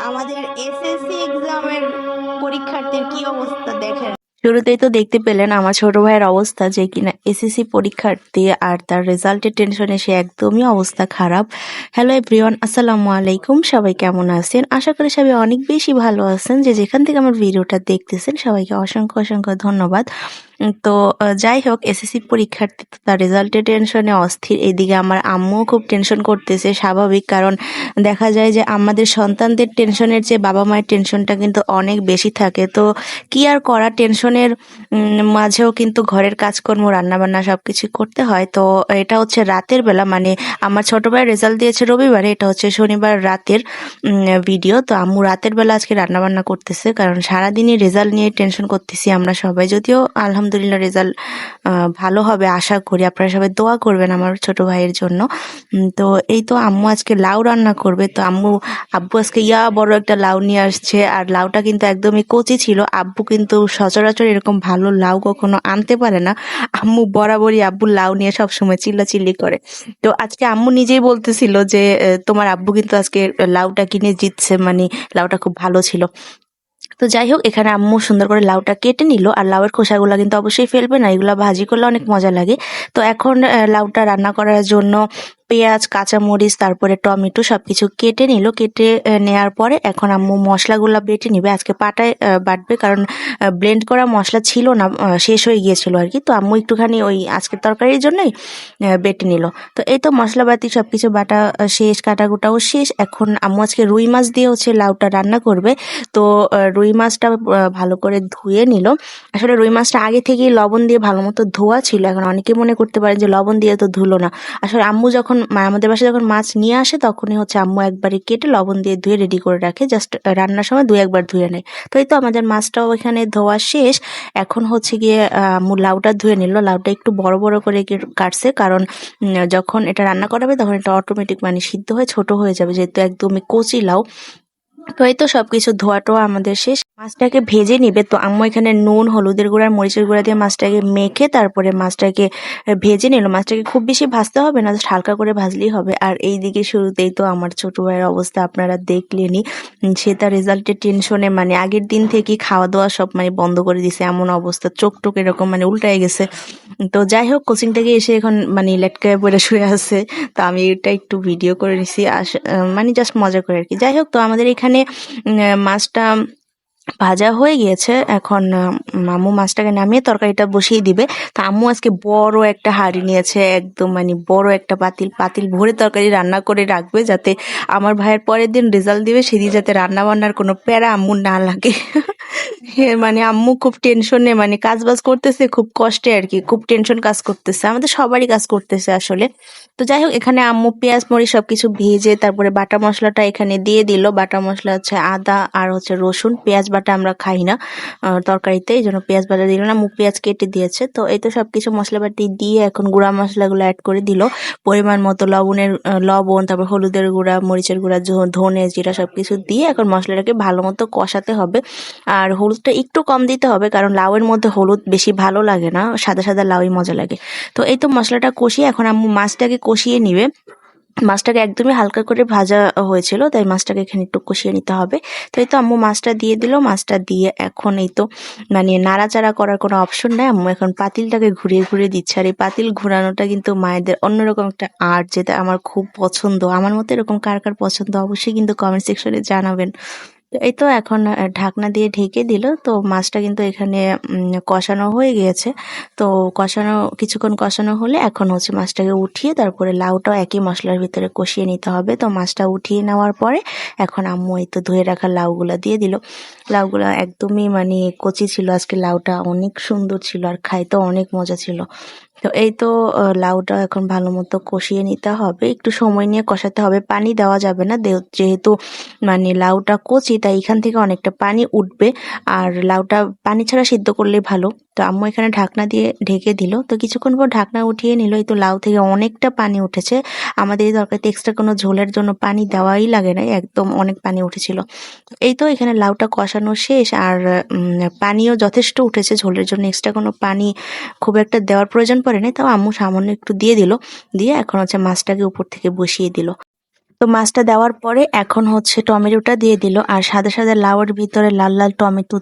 আমাদের এসএসসি এক্সামের পরীক্ষার্থীর কি অবস্থা দেখেন। শুরুতেই তো দেখতে পেলেন আমার ছোট ভাইয়ের অবস্থা, যে কিনা এসএসসি পরীক্ষার্থী, আর তার রেজাল্টের টেনশনে সে একদমই অবস্থা খারাপ। হ্যালো এভরিওয়ান, আসসালামু আলাইকুম। সবাই কেমন আছেন? আশা করি সবাই অনেক বেশি ভালো আছেন। যে যেখান থেকে আমার ভিডিওটা দেখতেছেন সবাইকে অসংখ্য অসংখ্য ধন্যবাদ। তো যাই হোক, এসএসসি পরীক্ষার্থী তো তার রেজাল্টের টেনশনে অস্থির। এদিকে আমার আম্মুও খুব টেনশন করতেছে, স্বাভাবিক, কারণ দেখা যায় যে আমাদের সন্তানদের টেনশনের চেয়ে বাবা মায়ের টেনশনটা কিন্তু অনেক বেশি থাকে। তো কি আর করা, টেনশনের মাঝেও কিন্তু ঘরের কাজকর্ম, রান্নাবান্না সবকিছু করতে হয়। তো এটা হচ্ছে রাতের বেলা, মানে আমার ছোট ভাইয়ের রেজাল্ট দিয়েছে রবিবারে, এটা হচ্ছে শনিবার রাতের ভিডিও। তো আম্মু রাতের বেলা আজকে রান্নাবান্না করতেছে, কারণ সারাদিনই রেজাল্ট নিয়ে টেনশন করতেছি আমরা সবাই। যদিও আলহামদুলিল্লাহ রেজাল্ট ভালো হবে আশা করি, আপনারা সবাই দোয়া করবেন আমার ছোট ভাইয়ের জন্য। তো এই তো আম্মু আজকে লাউ রান্না করবে। তো আব্বু আজকে বড় একটা লাউ নিয়ে আসছে, আর লাউটা কিন্তু একদমই কচি ছিল। আব্বু কিন্তু সচরাচর এরকম ভালো লাউ কখনো আনতে পারে না। আম্মু বরাবরই আব্বুর লাউ নিয়ে সবসময় চিল্লাচিল্লি করে। তো আজকে আম্মু নিজেই বলতেছিল যে তোমার আব্বু কিন্তু আজকে লাউটা কিনে জিতছে, মানে লাউটা খুব ভালো ছিল। তো যাই হোক, এখানে আম্মু সুন্দর করে লাউটা কেটে নিল, আর লাউয়ের খোসাগুলো কিন্তু অবশ্যই ফেলবে না, এগুলো ভাজি করলে অনেক মজা লাগে। তো এখন লাউটা রান্না করার জন্য পেঁয়াজ, কাঁচামরিচ, তারপরে টমেটো সবকিছু কেটে নিল। কেটে নেওয়ার পরে এখন আম্মু মশলাগুলো বেটে নিবে। আজকে পাটায় বাটবে, কারণ ব্লেন্ড করা মশলা ছিল না, শেষ হয়ে গিয়েছিল আর কি। তো আম্মু একটুখানি ওই আজকের তরকারির জন্যই বেটে নিল। তো এই তো মশলাপাতি সবকিছু বাটা শেষ, কাটাকুটাও শেষ। এখন আম্মু আজকে রুই মাছ দিয়ে হচ্ছে লাউটা রান্না করবে। তো রুই মাছটা ভালো করে ধুয়ে নিল। আসলে রুই মাছটা আগে থেকেই লবণ দিয়ে ভালো মতো ধোয়া ছিল। এখন অনেকে মনে করতে পারেন যে লবণ দিয়ে তো ধুলো না। আসলে আম্মু যখন আমাদের বাসায় যখন মাছ নিয়ে আসে, তখনই হচ্ছে আম্মু একবারে কেটে লবণ দিয়ে ধুয়ে রেডি করে রাখে, জাস্ট রান্নার সময় 2-1 বার ধুয়ে নেয়। তো এই তো আমাদের মাছটাও এখানে ধোয়া শেষ। এখন হচ্ছে গিয়ে আম্মু লাউটা ধুয়ে নিল। লাউটা একটু বড় বড় করে কাটছে, কারণ যখন এটা রান্না করাবে তখন এটা অটোমেটিক মানে সিদ্ধ হয়ে ছোট হয়ে যাবে, যেহেতু একদমই কচি লাউ। তো এই তো সবকিছু ধোয়া টোয়া আমাদের শেষ। মাছটাকে ভেজে নিবে। তো আম্মু এখানে নুন, হলুদের গুঁড়া, মরিচের গুঁড়া দিয়ে মাছটাকে মেখে তারপরে মাছটাকে ভেজে নিল। মাছটাকে খুব বেশি ভাজতে হবে না, জাস্ট হালকা করে ভাজলেই হবে। আর এই দিকে শুরুতেই তো আমার ছোট ভাইয়ের অবস্থা আপনারা দেখলেনই। সে তার রেজাল্টের টেনশনে মানে আগের দিন থেকে খাওয়া দাওয়া সব মানে বন্ধ করে দিছে, এমন অবস্থা, চোখ টোক এরকম মানে উল্টায় গেছে। তো যাই হোক, কোচিং থেকে এসে এখন মানে লেটকায় পড়ে শুয়ে আছে। তো আমি এটা একটু ভিডিও করে নিছি, মানে জাস্ট মজা করে আর কি। যাই হোক, তো আমাদের এখানে মাছটা ভাজা হয়ে গিয়েছে। এখন আম্মু মাছটাকে নামিয়ে তরকারিটা বসিয়ে দিবে। তো আম্মু আজকে বড় একটা হাঁড়ি নিয়েছে, একদম মানে বড় একটা পাতিল ভরে তরকারি রান্না করে রাখবে, যাতে আমার ভাইয়ের পরের দিন রেজাল্ট দিবে সেদিন যাতে রান্না বান্নার কোনো প্যারা আম্মুর না লাগে। মানে আম্মু খুব টেনশনে, মানে কাজ বাজ করতেছে খুব কষ্টে আর কি, খুব টেনশন কাজ করতেছে, আমাদের সবারই কাজ করতেছে আসলে। তো যাই হোক, এখানে আম্মু পেঁয়াজ মরিচ সবকিছু ভেজে তারপরে বাটা মশলাটা এখানে দিয়ে দিল। বাটা মশলা হচ্ছে আদা আর হচ্ছে রসুন। পেঁয়াজ বাটা আমরা খাই না তরকারিতে, এই জন্য পেঁয়াজ বাটা দিল না, আম্মু পেঁয়াজ কেটে দিয়েছে। তো এই তো সবকিছু মশলাপাতি দিয়ে এখন গুঁড়া মশলাগুলো অ্যাড করে দিল। পরিমাণ মতো লবণ, তারপর হলুদের গুঁড়া, মরিচের গুঁড়া, ধনে জিরা সবকিছু দিয়ে এখন মশলাটাকে ভালো মতো কষাতে হবে। আর হলুদটা একটু কম দিতে হবে, কারণ লাউয়ের মধ্যে হলুদ বেশি ভালো লাগে না, সাদা সাদা লাউই মজা লাগে। তো এই তো মশলাটা কষিয়ে এখন আম্মু মাছটাকে কষিয়ে নিবে। মাছটাকে একদমই হালকা করে ভাজা হয়েছিল, তাই মাছটাকে এখানে একটু কষিয়ে নিতে হবে। তো এই তো আম্মু মাছটা দিয়ে দিল। মাছটা দিয়ে এখন এই তো মানে নাড়াচাড়া করার কোনো অপশন নাই, আম্মু এখন পাতিলটাকে ঘুরিয়ে ঘুরিয়ে দিচ্ছে। আর এই পাতিল ঘোরানোটা কিন্তু মায়েদের অন্যরকম একটা আর্ট, যেটা আমার খুব পছন্দ। আমার মতো এরকম কার কার পছন্দ অবশ্যই কিন্তু কমেন্ট সেকশনে জানাবেন। তো এই তো এখন ঢাকনা দিয়ে ঢেকে দিল। তো মাছটা কিন্তু এখানে কষানো হয়ে গিয়েছে। তো কিছুক্ষণ কষানো হলে এখন হচ্ছে মাছটাকে উঠিয়ে তারপরে লাউটাও একই মশলার ভিতরে কষিয়ে নিতে হবে। তো মাছটা উঠিয়ে নেওয়ার পরে এখন আম্মু এই তো ধুয়ে রাখা লাউগুলা দিয়ে দিল। লাউগুলা একদমই মানে কচি ছিল, আজকে লাউটা অনেক সুন্দর ছিল আর খাইতেও অনেক মজা ছিল। তো এই তো লাউটা এখন ভালো মতো কষিয়ে নিতে হবে, একটু সময় নিয়ে কষাতে হবে, পানি দেওয়া যাবে না, যেহেতু মানে লাউটা কচি তাই এখান থেকে অনেকটা পানি উঠবে। আর লাউটা পানি ছাড়া সিদ্ধ করলে ভালো। তো আম্মু এখানে ঢাকনা দিয়ে ঢেকে দিল। তো কিছুক্ষণ পর ঢাকনা উঠিয়ে নিল। এই তো লাউ থেকে অনেকটা পানি উঠেছে। আমাদের এই তরকারিতে এক্সট্রা কোনো ঝোলের জন্য পানি দেওয়াই লাগে না, একদম অনেক পানি উঠেছিল। এই তো এখানে লাউটা কষানো শেষ, আর পানিও যথেষ্ট উঠেছে ঝোলের জন্য, এক্সট্রা কোনো পানি খুব একটা দেওয়ার প্রয়োজন পড়ে না। তাও আম্মু সামান্য একটু দিয়ে দিল। দিয়ে এখন হচ্ছে মাছটাকে উপর থেকে বসিয়ে দিল। তো মাছটা দেওয়ার পরে এখন হচ্ছে টমেটোটা দিয়ে দিল, আর সাদা সাদা লাউয়ের ভিতরে লাল লাল টমেটো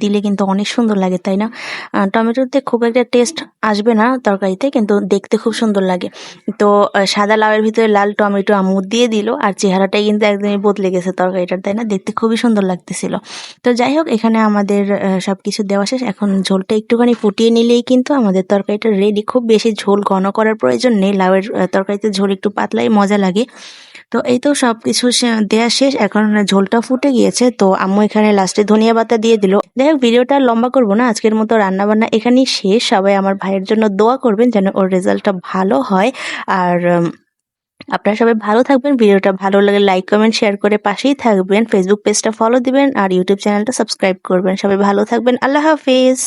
দিলে কিন্তু অনেক সুন্দর লাগে, তাই না? টমেটোতে খুব একটা টেস্ট আসবে না তরকারিতে, কিন্তু দেখতে খুব সুন্দর লাগে। তো সাদা লাউয়ের ভিতরে লাল টমেটো আম্মু দিয়ে দিল, আর চেহারাটাই কিন্তু একদমই বদলে গেছে তরকারিটার, তাই না? দেখতে খুবই সুন্দর লাগতেছিল। তো যাই হোক, এখানে আমাদের সবকিছু দেওয়া শেষ। এখন ঝোলটা একটুখানি ফুটিয়ে নিলেই কিন্তু আমাদের তরকারিটা রেডি। খুব বেশি ঝোল ঘন করার প্রয়োজন নেই, লাউয়ের তরকারিতে ঝোল একটু পাতলাই মজা লাগে। তো এই তো সবকিছু দেয়া শেষ, এখন ঝোলটা ফুটে গিয়েছে। তো আম্মু এখানে লাস্টে ধনিয়া পাতা দিয়ে দিল। যাই হোক, ভিডিওটা আর লম্বা করবো না, আজকের মতো রান্না বান্না এখানেই শেষ। সবাই আমার ভাইয়ের জন্য দোয়া করবেন যেন ওর রেজাল্টটা ভালো হয়। আর আপনারা সবাই ভালো থাকবেন। ভিডিওটা ভালো লাগলে লাইক কমেন্ট শেয়ার করে পাশেই থাকবেন। ফেসবুক পেজটা ফলো দিবেন আর ইউটিউব চ্যানেলটা সাবস্ক্রাইব করবেন। সবাই ভালো থাকবেন। আল্লাহ হাফেজ।